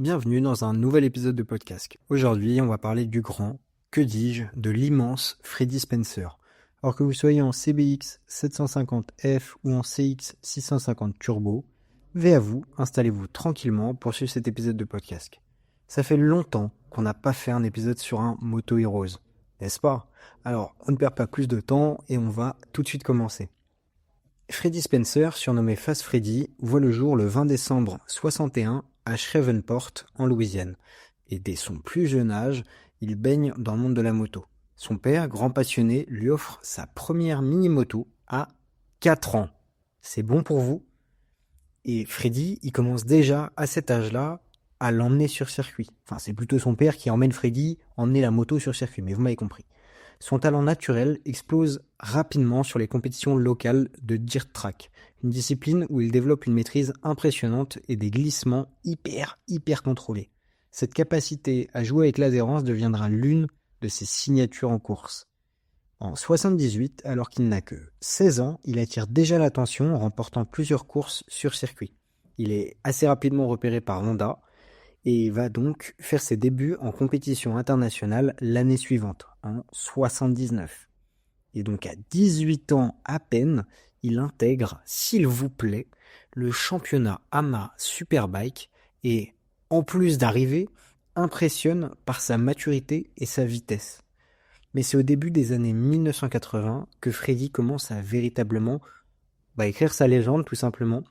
Bienvenue dans un nouvel épisode de podcast. Aujourd'hui, on va parler du grand, que dis-je, de l'immense Freddie Spencer. Alors que vous soyez en CBX 750F ou en CX 650 Turbo, veillez à vous, installez-vous tranquillement pour suivre cet épisode de podcast. Ça fait longtemps qu'on n'a pas fait un épisode sur un Moto Heroes, n'est-ce pas? Alors, on ne perd pas plus de temps et on va tout de suite commencer. Freddie Spencer, surnommé Fast Freddy, voit le jour le 20 décembre 61 à Shreveport, en Louisiane. Et dès son plus jeune âge, il baigne dans le monde de la moto. Son père, grand passionné, lui offre sa première mini-moto à 4 ans. C'est bon pour vous? Et Freddy, il commence déjà à cet âge-là à l'emmener sur circuit. Enfin, c'est plutôt son père qui emmène Freddy emmener la moto sur circuit, mais vous m'avez compris. Son talent naturel explose rapidement sur les compétitions locales de dirt track, une discipline où il développe une maîtrise impressionnante et des glissements hyper contrôlés. Cette capacité à jouer avec l'adhérence deviendra l'une de ses signatures en course. En 78, alors qu'il n'a que 16 ans, il attire déjà l'attention en remportant plusieurs courses sur circuit. Il est assez rapidement repéré par Honda, et va donc faire ses débuts en compétition internationale l'année suivante, en 79. Et donc à 18 ans à peine, il intègre, s'il vous plaît, le championnat AMA Superbike et, en plus d'arriver, impressionne par sa maturité et sa vitesse. Mais c'est au début des années 1980 que Freddy commence à véritablement écrire sa légende, tout simplement.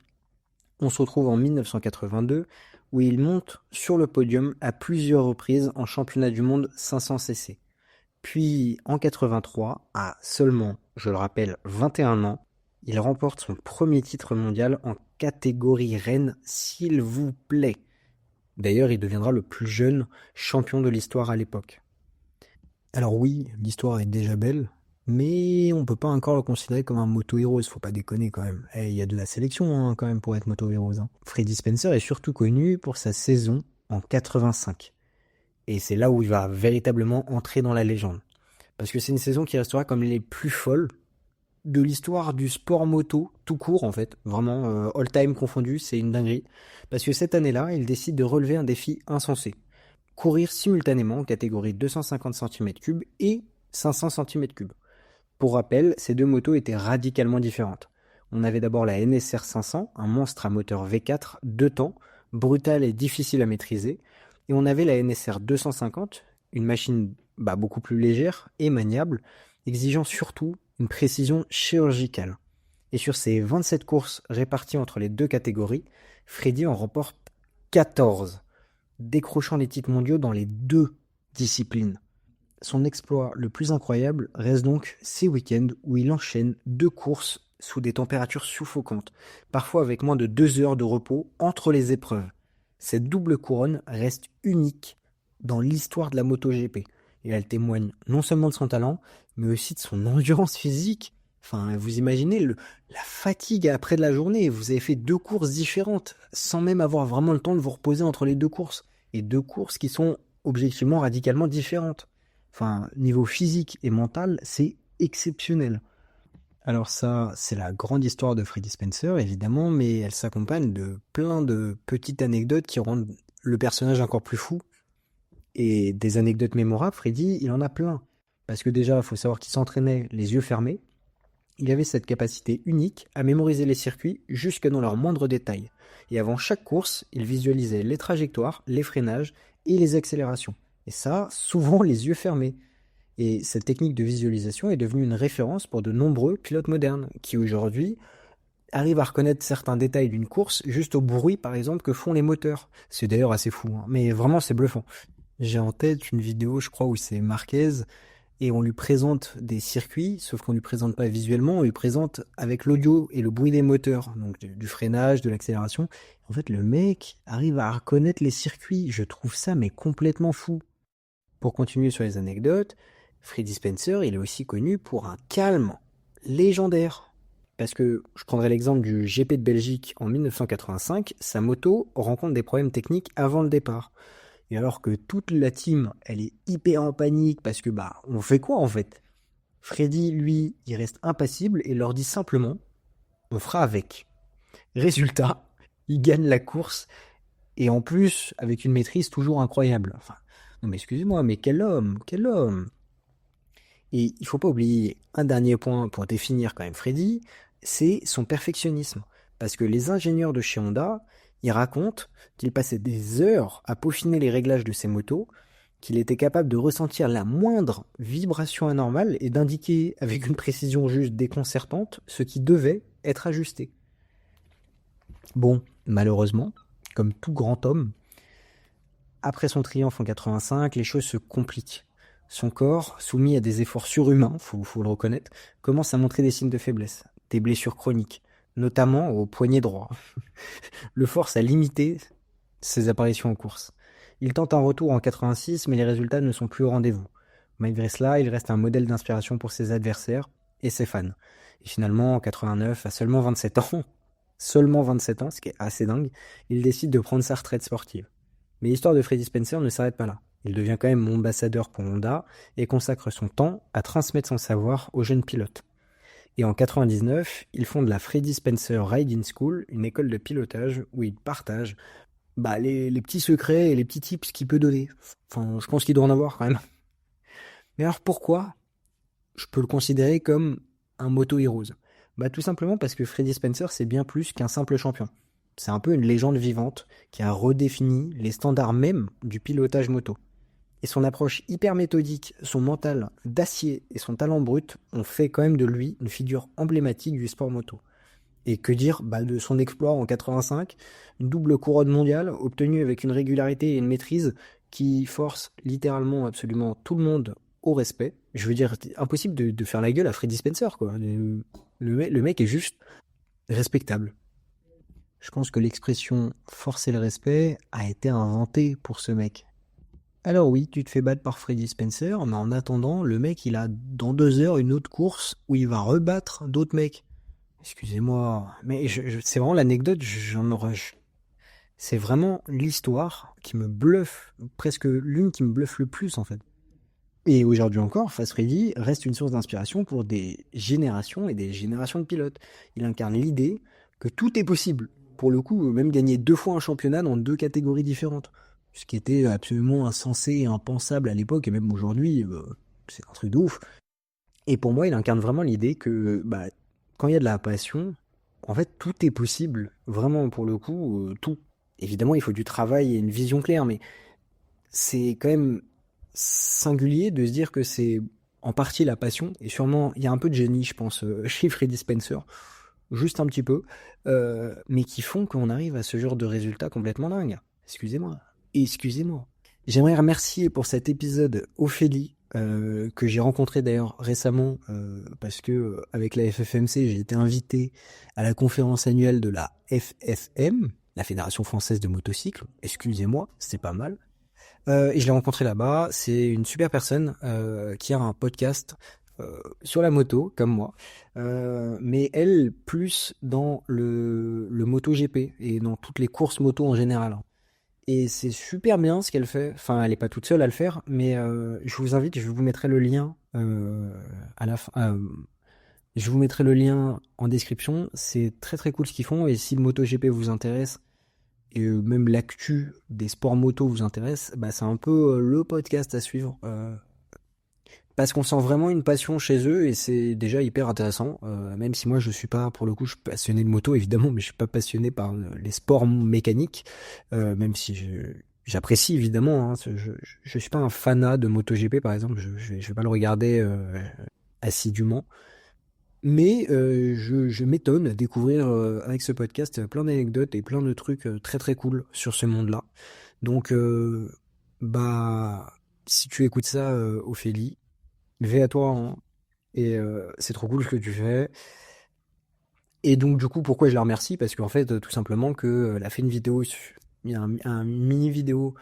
On se retrouve en 1982 où il monte sur le podium à plusieurs reprises en championnat du monde 500cc. Puis en 83, à seulement, je le rappelle, 21 ans, il remporte son premier titre mondial en catégorie reine, s'il vous plaît. D'ailleurs, il deviendra le plus jeune champion de l'histoire à l'époque. Alors oui, l'histoire est déjà belle, mais on peut pas encore le considérer comme un Moto Heroes, faut pas déconner quand même. Il y a de la sélection quand même pour être Moto Heroes. Freddie Spencer est surtout connu pour sa saison en 85. Et c'est là où il va véritablement entrer dans la légende. Parce que c'est une saison qui restera comme les plus folles de l'histoire du sport moto, tout court en fait. Vraiment, all-time confondu, c'est une dinguerie. Parce que cette année-là, il décide de relever un défi insensé. Courir simultanément en catégorie 250 cm3 et 500 cm3. Pour rappel, ces deux motos étaient radicalement différentes. On avait d'abord la NSR 500, un monstre à moteur V4 2 temps, brutal et difficile à maîtriser, et on avait la NSR 250, une machine beaucoup plus légère et maniable, exigeant surtout une précision chirurgicale. Et sur ces 27 courses réparties entre les deux catégories, Freddy en remporte 14, décrochant les titres mondiaux dans les deux disciplines. Son exploit le plus incroyable reste donc ces week-ends où il enchaîne 2 courses sous des températures suffocantes, parfois avec moins de 2 heures de repos entre les épreuves. Cette double couronne reste unique dans l'histoire de la MotoGP, et elle témoigne non seulement de son talent, mais aussi de son endurance physique. Enfin, vous imaginez la fatigue après de la journée, vous avez fait 2 courses différentes, sans même avoir vraiment le temps de vous reposer entre les 2 courses, et 2 courses qui sont objectivement radicalement différentes. Enfin, niveau physique et mental, c'est exceptionnel. Alors ça, c'est la grande histoire de Freddie Spencer, évidemment, mais elle s'accompagne de plein de petites anecdotes qui rendent le personnage encore plus fou. Et des anecdotes mémorables, Freddie, il en a plein. Parce que déjà, il faut savoir qu'il s'entraînait les yeux fermés. Il avait cette capacité unique à mémoriser les circuits jusque dans leurs moindres détails. Et avant chaque course, il visualisait les trajectoires, les freinages et les accélérations. Et ça, souvent les yeux fermés. Et cette technique de visualisation est devenue une référence pour de nombreux pilotes modernes, qui aujourd'hui arrivent à reconnaître certains détails d'une course juste au bruit, par exemple, que font les moteurs. C'est d'ailleurs assez fou, mais vraiment c'est bluffant. J'ai en tête une vidéo, je crois, où c'est Marquez, et on lui présente des circuits, sauf qu'on lui présente pas visuellement, on lui présente avec l'audio et le bruit des moteurs, donc du freinage, de l'accélération. En fait, le mec arrive à reconnaître les circuits. Je trouve ça mais complètement fou. Pour continuer sur les anecdotes, Freddie Spencer, il est aussi connu pour un calme légendaire. Parce que je prendrai l'exemple du GP de Belgique en 1985, sa moto rencontre des problèmes techniques avant le départ. Et alors que toute la team, elle est hyper en panique parce que on fait quoi en fait? Freddy, lui, il reste impassible et leur dit simplement, on fera avec. Résultat, il gagne la course Et en plus, avec une maîtrise toujours incroyable. Enfin, non mais excusez-moi, mais quel homme, quel homme! Et il faut pas oublier un dernier point pour définir quand même Freddy, c'est son perfectionnisme. Parce que les ingénieurs de chez Honda, ils racontent qu'il passait des heures à peaufiner les réglages de ses motos, qu'il était capable de ressentir la moindre vibration anormale et d'indiquer avec une précision juste déconcertante ce qui devait être ajusté. Bon, malheureusement, comme tout grand homme, après son triomphe en 85, les choses se compliquent. Son corps, soumis à des efforts surhumains, faut le reconnaître, commence à montrer des signes de faiblesse, des blessures chroniques, notamment au poignet droit. Le force à limiter ses apparitions en course. Il tente un retour en 86, mais les résultats ne sont plus au rendez-vous. Malgré cela, il reste un modèle d'inspiration pour ses adversaires et ses fans. Et finalement, en 89, à seulement 27 ans, ce qui est assez dingue, il décide de prendre sa retraite sportive. Mais l'histoire de Freddy Spencer ne s'arrête pas là. Il devient quand même ambassadeur pour Honda et consacre son temps à transmettre son savoir aux jeunes pilotes. Et en 99, il fonde la Freddy Spencer Riding School, une école de pilotage où il partage les petits secrets et les petits tips qu'il peut donner. Enfin, je pense qu'il doit en avoir quand même. Mais alors pourquoi je peux le considérer comme un moto heroes? Tout simplement parce que Freddy Spencer, c'est bien plus qu'un simple champion. C'est un peu une légende vivante qui a redéfini les standards même du pilotage moto. Et son approche hyper méthodique, son mental d'acier et son talent brut ont fait quand même de lui une figure emblématique du sport moto. Et que dire de son exploit en 85, une double couronne mondiale obtenue avec une régularité et une maîtrise qui force littéralement absolument tout le monde au respect. Je veux dire, c'est impossible de faire la gueule à Freddy Spencer, quoi. Le mec est juste respectable. Je pense que l'expression forcer le respect a été inventée pour ce mec. Alors oui, tu te fais battre par Freddy Spencer, mais en attendant, le mec il a dans 2 heures une autre course où il va rebattre d'autres mecs. Excusez-moi, mais c'est vraiment l'anecdote, c'est vraiment l'histoire qui me bluffe, presque l'une qui me bluffe le plus en fait. Et aujourd'hui encore, Fast Freddy reste une source d'inspiration pour des générations et des générations de pilotes. Il incarne l'idée que tout est possible. Pour le coup, même gagner 2 fois un championnat dans 2 catégories différentes. Ce qui était absolument insensé et impensable à l'époque, et même aujourd'hui, c'est un truc de ouf. Et pour moi, il incarne vraiment l'idée que quand il y a de la passion, en fait, tout est possible. Vraiment, pour le coup, tout. Évidemment, il faut du travail et une vision claire, mais c'est quand même singulier de se dire que c'est en partie la passion, et sûrement, il y a un peu de génie, je pense, chez Freddy Spencer, juste un petit peu, mais qui font qu'on arrive à ce genre de résultat complètement dingue. Excusez-moi. J'aimerais remercier pour cet épisode Ophélie, que j'ai rencontré d'ailleurs récemment, parce que avec la FFMC, j'ai été invité à la conférence annuelle de la FFM, la Fédération Française de Motocycle. Excusez-moi, c'est pas mal. Et je l'ai rencontré là-bas. C'est une super personne qui a un podcast sur la moto, comme moi, mais elle, plus dans le MotoGP et dans toutes les courses moto en général. Et c'est super bien ce qu'elle fait. Enfin, elle est pas toute seule à le faire, mais je vous invite, je vous mettrai le lien à la fin. Je vous mettrai le lien en description. C'est très très cool ce qu'ils font. Et si le MotoGP vous intéresse, et même l'actu des sports moto vous intéresse, c'est un peu le podcast à suivre. Parce qu'on sent vraiment une passion chez eux et c'est déjà hyper intéressant. Même si moi je suis pas, pour le coup, je suis passionné de moto évidemment, mais je suis pas passionné par les sports mécaniques. Même si j'apprécie évidemment. Je suis pas un fanat de MotoGP par exemple. Je vais pas le regarder assidûment. Mais je m'étonne à découvrir avec ce podcast plein d'anecdotes et plein de trucs très très cool sur ce monde-là. Donc si tu écoutes ça, Ophélie, vais à toi, hein. Et c'est trop cool ce que tu fais. Et donc du coup, pourquoi je la remercie? Parce qu'en fait, tout simplement elle a fait une vidéo, il y a un mini vidéo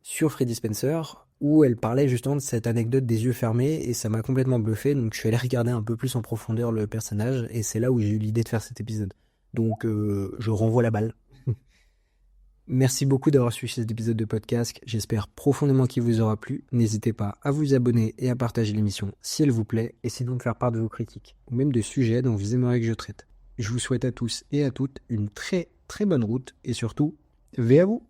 sur Freddy Spencer où elle parlait justement de cette anecdote des yeux fermés et ça m'a complètement bluffé, donc je suis allé regarder un peu plus en profondeur le personnage et c'est là où j'ai eu l'idée de faire cet épisode. Donc je renvoie la balle. Merci beaucoup d'avoir suivi cet épisode de podcast, j'espère profondément qu'il vous aura plu. N'hésitez pas à vous abonner et à partager l'émission si elle vous plaît et sinon de faire part de vos critiques ou même de sujets dont vous aimeriez que je traite. Je vous souhaite à tous et à toutes une très très bonne route et surtout, veillez à vous.